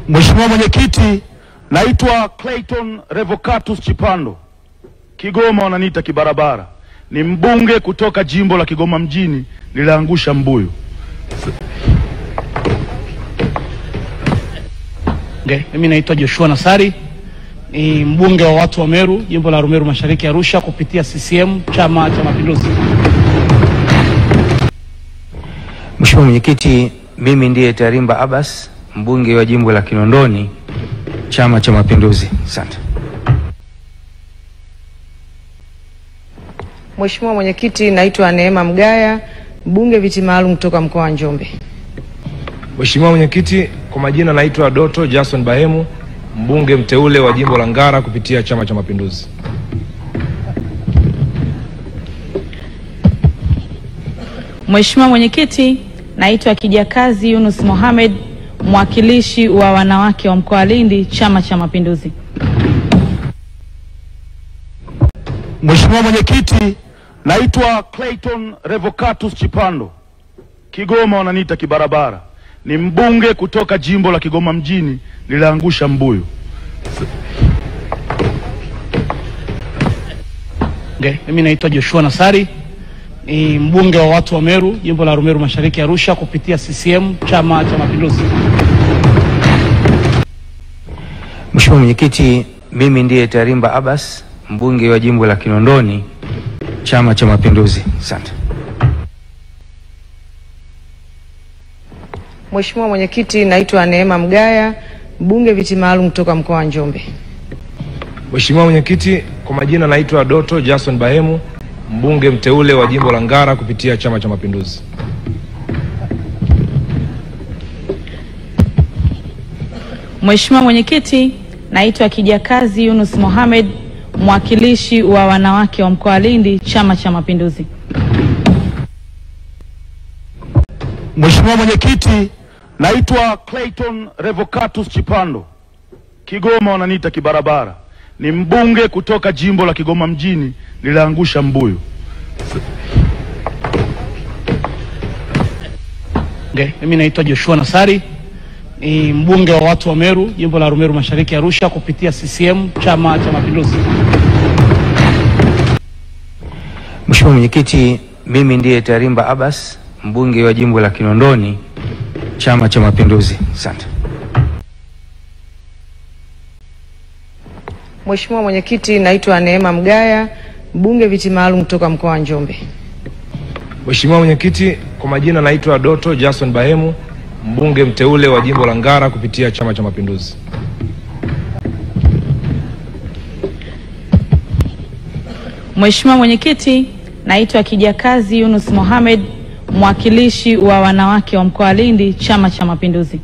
Mheshimiwa Mwenyekiti, naitwa Clayton Revocatus Chipando. Kigoma wananiita kibarabara. Ni mbunge kutoka jimbo la Kigoma mjini, niliangusha mbuyu. Mimi naitwa Joshua Nasari, ni mbunge wa watu wa Meru, jimbo la Rumeru Mashariki Arusha kupitia CCM, Chama cha Mapinduzi. Mheshimiwa Mwenyekiti, mimi ndiye Tarimba Abbas, mbunge wa jimbo la Kinondoni, Chama cha Mapinduzi. Asante. Mheshimiwa Mwenyekiti, naitwa Neema Mgaya, mbunge viti maalum kutoka mkoa wa Njombe. Mheshimiwa Mwenyekiti, kwa majina naitwa Doto Jason Bahemu, mbunge mteule wa jimbo la Ngara kupitia Chama cha Mapinduzi. Mheshimiwa Mwenyekiti, naitwa Kijakazi Yunus Mohamed, mwakilishi wa wanawake wa mkoa wa Lindi, Chama cha Mapinduzi. Mheshimiwa Mwenyekiti, naitwa Clayton Revocatus Chipando. Kigoma wananiita kibarabara. Ni mbunge kutoka jimbo la Kigoma mjini, niliangusha mbuyu. Mimi naitwa Joshua Nasari, ni mbunge wa watu wa Meru, jimbo la Rumeru Mashariki Arusha kupitia CCM, Chama cha Mapinduzi. Mheshimiwa Mwenyekiti, mimi ndiye Tarimba Abbas, mbunge wa jimbo la Kinondoni, Chama cha Mapinduzi. Asante. Mheshimiwa Mwenyekiti, naitwa Neema Mgaya, mbunge viti maalum kutoka mkoa wa Njombe. Mheshimiwa Mwenyekiti, kwa majina naitwa Doto Jason Bahemu, mbunge mteule wa jimbo la Ngara kupitia Chama cha Mapinduzi. Mheshimiwa Mwenyekiti, naitwa Kijakazi Yunus Mohamed, mwakilishi wa wanawake wa mkoa wa Lindi, Chama cha Mapinduzi. Mheshimiwa Mwenyekiti, naitwa Clayton Revocatus Chipando. Kigoma wananiita kibarabara. Ni mbunge kutoka jimbo la Kigoma mjini, niliangusha mbuyu. Mimi naitwa Joshua Nasari, ni mbunge wa watu wa Meru, jimbo la Rumeru Mashariki Arusha kupitia CCM, Chama cha Mapinduzi. Mheshimiwa Mwenyekiti, mimi ndiye Tarimba Abbas, mbunge wa jimbo la Kinondoni, Chama cha Mapinduzi. Asante. Mheshimiwa Mwenyekiti, naitwa Neema Mgaya, mbunge viti maalum kutoka mkoa wa Njombe. Mheshimiwa Mwenyekiti, kwa majina naitwa Doto Jason Bahemu, mbunge mteule wa jimbo la Ngara kupitia Chama cha Mapinduzi. Mheshimiwa Mwenyekiti, naitwa Kijakazi Yunus Mohamed, mwakilishi wa wanawake wa mkoa wa Lindi, Chama cha Mapinduzi.